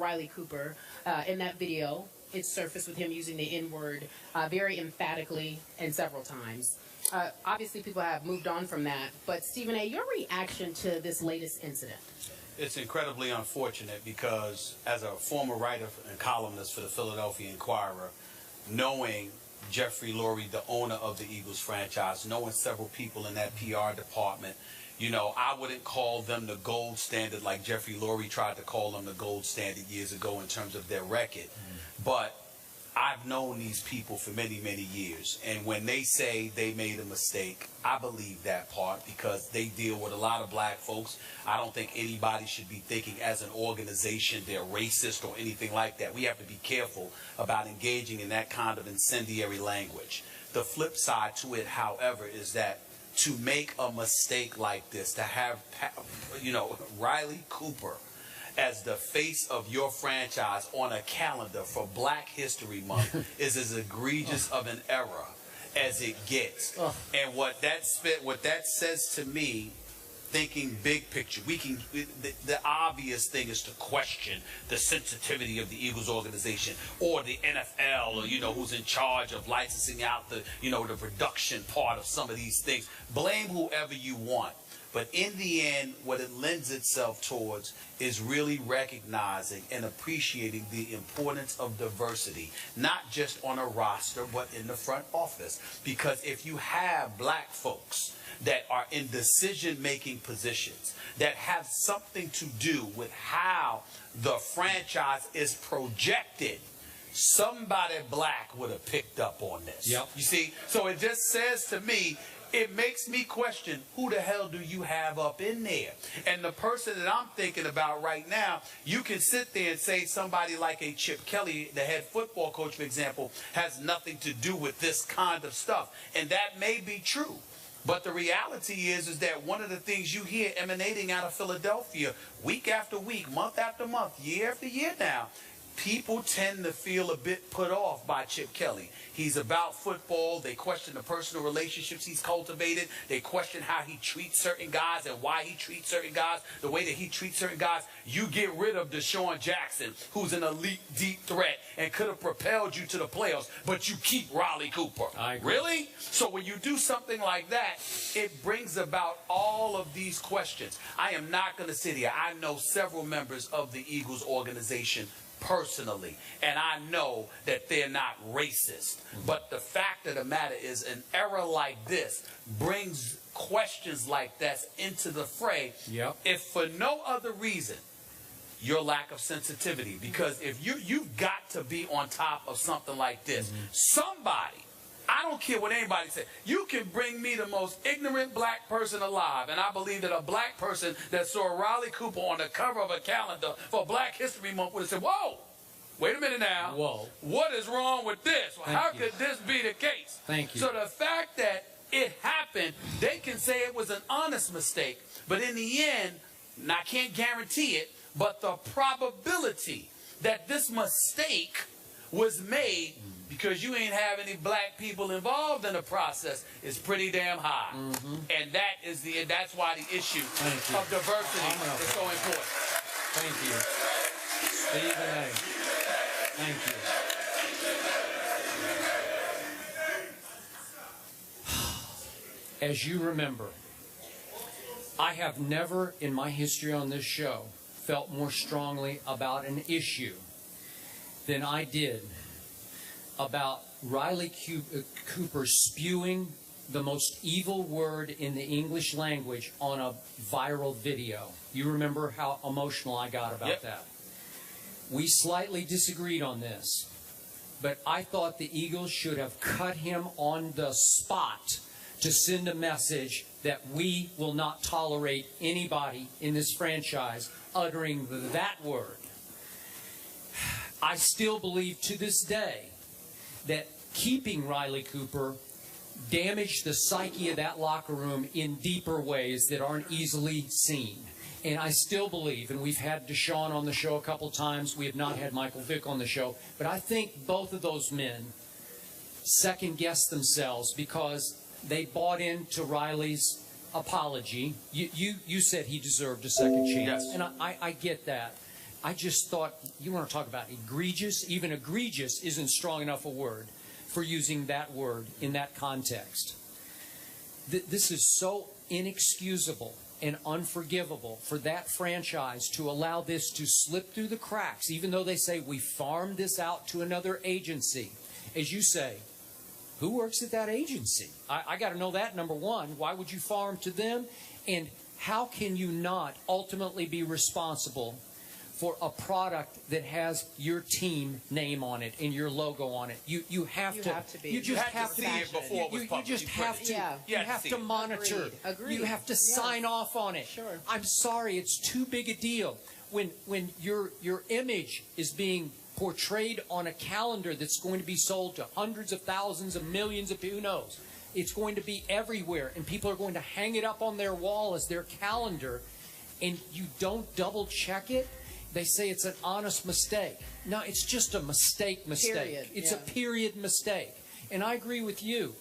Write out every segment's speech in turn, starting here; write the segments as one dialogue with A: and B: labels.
A: Riley Cooper. In that video, it surfaced with him using the N-word very emphatically and several times. Obviously, people have moved on from that. But, Stephen A., your reaction to this latest incident?
B: It's incredibly unfortunate because as a former writer and columnist for the Philadelphia Inquirer, knowing Jeffrey Lurie, the owner of the Eagles franchise, knowing several people in that PR department, you know, I wouldn't call them the gold standard like Jeffrey Lurie tried to call them the gold standard years ago in terms of their record. But I've known these people for many, many years. And when they say they made a mistake, I believe that part because they deal with a lot of black folks. I don't think anybody should be thinking as an organization they're racist or anything like that. We have to be careful about engaging in that kind of incendiary language. The flip side to it, however, is that to make a mistake like this, to have, you know, Riley Cooper as the face of your franchise on a calendar for Black History Month is as egregious of an error as it gets. And what that says to me, thinking big picture, the obvious thing is to question the sensitivity of the Eagles organization or the NFL, or, you know, who's in charge of licensing out the, you know, the production part of some of these things. Blame whoever you want. But in the end, what it lends itself towards is really recognizing and appreciating the importance of diversity, not just on a roster, but in the front office. Because if you have black folks that are in decision-making positions, that have something to do with how the franchise is projected, somebody black would have picked up on this. Yep. You see? So it just says to me, it makes me question, who the hell do you have up in there? And the person that I'm thinking about right now, you can sit there and say somebody like a Chip Kelly, the head football coach, for example, has nothing to do with this kind of stuff. And that may be true. But the reality is that one of the things you hear emanating out of Philadelphia week after week, month after month, year after year now, people tend to feel a bit put off by Chip Kelly. He's about football. They question the personal relationships he's cultivated. They question how he treats certain guys and why he treats certain guys the way that he treats certain guys. You get rid of Deshaun Jackson, who's an elite deep threat and could have propelled you to the playoffs, but you keep Riley Cooper. Really? So when you do something like that, it brings about all of these questions. I am not going to sit here. I know several members of the Eagles organization personally, and I know that they're not racist. But the fact of the matter is, an error like this brings questions like that into the fray, if for no other reason, your lack of sensitivity. Because if you've got to be on top of something like this. Somebody, I don't care what anybody says, you can bring me the most ignorant black person alive, and I believe that a black person that saw Riley Cooper on the cover of a calendar for Black History Month would have said, whoa, wait a minute now. Whoa. What is wrong with this? How could this be the case? Thank you. So the fact that it happened, they can say it was an honest mistake, but in the end, and I can't guarantee it, but the probability that this mistake was made because you ain't have any black people involved in the process is pretty damn high. And that's why the issue of diversity is so important.
C: Thank you. Stephen A. Thank you. As you remember, I have never in my history on this show felt more strongly about an issue than I did about Riley Cooper spewing the most evil word in the English language on a viral video. You remember how emotional I got about that. We slightly disagreed on this, but I thought the Eagles should have cut him on the spot to send a message that we will not tolerate anybody in this franchise uttering that word. I still believe to this day that keeping Riley Cooper damaged the psyche of that locker room in deeper ways that aren't easily seen. And I still believe, and we've had Deshaun on the show a couple times, we have not had Michael Vick on the show, but I think both of those men second-guessed themselves because they bought into Riley's apology. You said he deserved a second chance, and I get that. I just thought, you want to talk about egregious? Even egregious isn't strong enough a word for using that word in that context. This is so inexcusable and unforgivable for that franchise to allow this to slip through the cracks, even though they say we farmed this out to another agency. As you say, who works at that agency? I got to know that, number one. Why would you farm to them? And how can you not ultimately be responsible for a product that has your team name on it and your logo on it? You have to be. You just have to be. You just have to. You have to monitor.
A: Agreed.
C: You have to sign off on it.
A: Sure.
C: I'm sorry, it's too big a deal. When your image is being portrayed on a calendar that's going to be sold to hundreds of thousands of millions of people, who knows? It's going to be everywhere, and people are going to hang it up on their wall as their calendar, and you don't double check it. They say it's an honest mistake. No, it's just a mistake.
A: Period.
C: It's a period mistake. And I agree with you.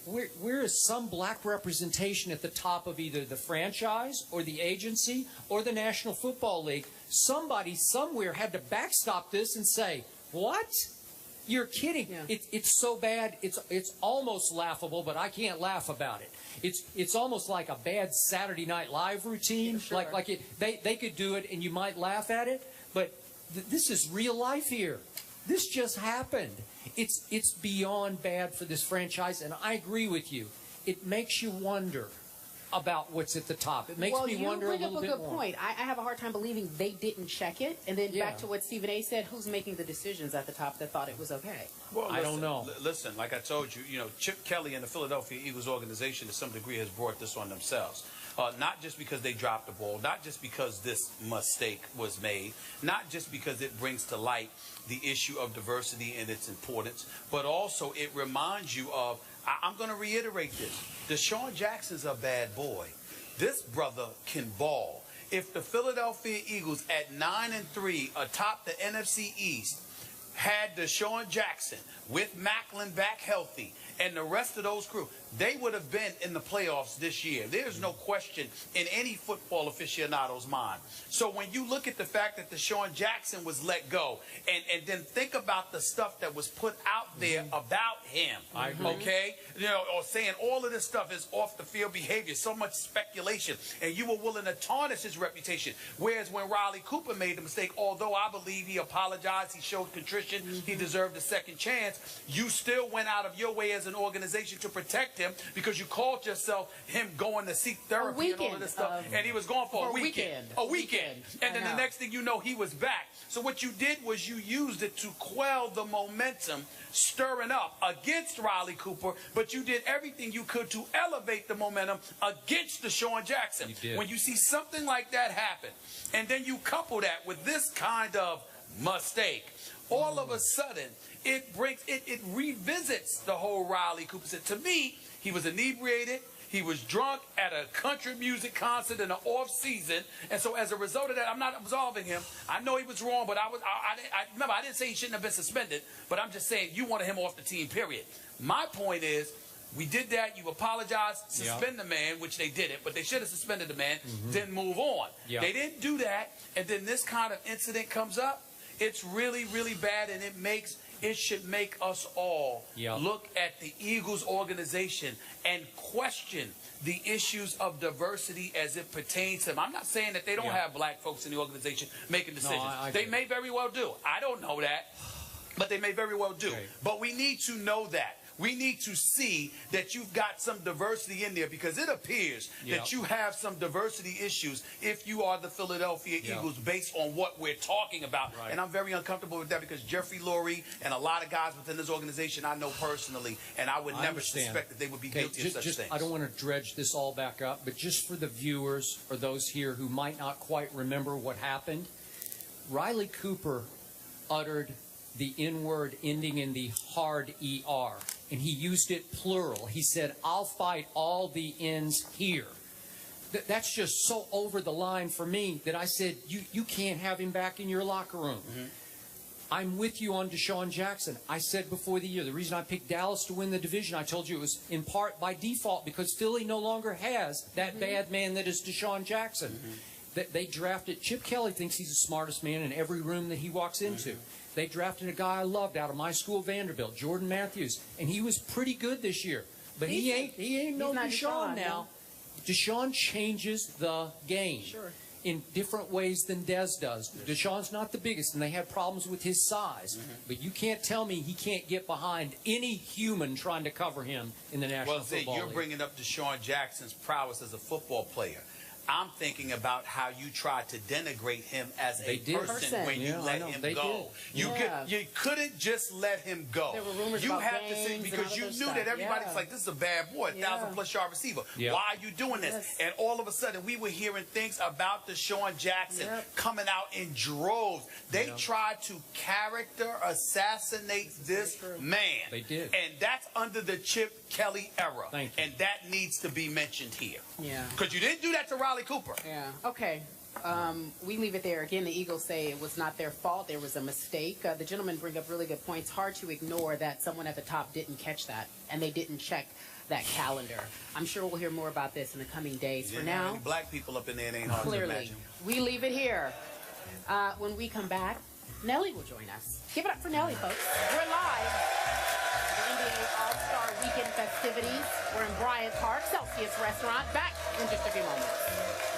C: Where is some black representation at the top of either the franchise or the agency or the National Football League? Somebody somewhere had to backstop this and say, what? You're kidding.
A: Yeah.
C: It's so bad, it's almost laughable, but I can't laugh about it. It's almost like a bad Saturday Night Live routine.
A: Sure.
C: They could do it and you might laugh at it, but this is real life here. This just happened. It's beyond bad for this franchise, and I agree with you. It makes you wonder about what's at the top. It makes me wonder a little bit more.
A: Well, you bring up a good point. I have a hard time believing they didn't check it. And then back to what Stephen A. said, who's making the decisions at the top that thought it was okay?
B: Well,
C: I don't know.
B: Listen, like I told you, Chip Kelly and the Philadelphia Eagles organization to some degree has brought this on themselves. Not just because they dropped the ball, not just because this mistake was made, not just because it brings to light the issue of diversity and its importance, but also it reminds you of, I'm going to reiterate this, Deshaun Jackson's a bad boy. This brother can ball. If the Philadelphia Eagles at 9-3 atop the NFC East had Deshaun Jackson with Macklin back healthy and the rest of those crew, they would have been in the playoffs this year. There's no question in any football aficionado's mind. So when you look at the fact that Deshaun Jackson was let go, and then think about the stuff that was put out there about him, okay? Or saying all of this stuff is off the field behavior, so much speculation, and you were willing to tarnish his reputation. Whereas when Riley Cooper made the mistake, although I believe he apologized, he showed contrition, he deserved a second chance, you still went out of your way as an organization to protect him because you called yourself him going to seek therapy and all of this stuff, and he was gone for a weekend. And then the next thing you know, he was back. So what you did was you used it to quell the momentum stirring up against Riley Cooper, but you did everything you could to elevate the momentum against Deshaun Jackson. When you see something like that happen, and then you couple that with this kind of mistake, all of a sudden it revisits the whole Riley Cooper. To me, he was inebriated. He was drunk at a country music concert in the off season, and so as a result of that, I'm not absolving him. I know he was wrong, but remember I didn't say he shouldn't have been suspended, but I'm just saying you wanted him off the team. Period. My point is, we did that. You apologized, suspend the man, which they didn't, but they should have suspended the man, then move on. They didn't do that, and then this kind of incident comes up. It's really, really bad, and it should make us all look at the Eagles organization and question the issues of diversity as it pertains to them. I'm not saying that they don't have black folks in the organization making decisions. No, they may very well do. I don't know that, but they may very well do. Okay. But we need to know that. We need to see that you've got some diversity in there, because it appears that you have some diversity issues if you are the Philadelphia Eagles based on what we're talking about. And I'm very uncomfortable with that, because Jeffrey Lurie and a lot of guys within this organization I know personally, and I would never suspect that they would be guilty of such things.
C: I don't want to dredge this all back up, but just for the viewers or those here who might not quite remember what happened, Riley Cooper uttered the N-word ending in the hard ER. And he used it plural. He said, I'll fight all the N's here. That's just so over the line for me that I said, you can't have him back in your locker room. I'm with you on Deshaun Jackson. I said before the year, the reason I picked Dallas to win the division, I told you it was in part by default because Philly no longer has that bad man that is Deshaun Jackson. They drafted, Chip Kelly thinks he's the smartest man in every room that he walks into. They drafted a guy I loved out of my school, Vanderbilt, Jordan Matthews, and he was pretty good this year. But he ain't no Deshaun now. Deshaun changes the game in different ways than Dez does. Deshaun's not the biggest, and they had problems with his size. But you can't tell me he can't get behind any human trying to cover him in the National Football League.
B: You're bringing up Deshaun Jackson's prowess as a football player. I'm thinking about how you tried to denigrate him as a person when you let him go. You couldn't just let him go.
A: There were rumors
B: you
A: about
B: have to say, because you knew that everybody's like, this is a bad boy, 1,000+ yard receiver. Why are you doing this? And all of a sudden, we were hearing things about Deshaun Jackson coming out in droves. They tried to character assassinate this man.
C: They did.
B: And that's under the Chip Kelly era. And that needs to be mentioned here. Because you didn't do that to Riley Cooper.
A: Okay. We leave it there. Again, the Eagles say it was not their fault. There was a mistake. The gentlemen bring up really good points. Hard to ignore that someone at the top didn't catch that, and they didn't check that calendar. I'm sure we'll hear more about this in the coming days. For now,
B: black people up in there, it ain't hard to imagine.
A: We leave it here. When we come back, Nelly will join us. Give it up for Nelly, folks. We're live. The NBA All-Star Weekend festivities. We're in Bryant Park, Celsius Restaurant. Back in just a few moments.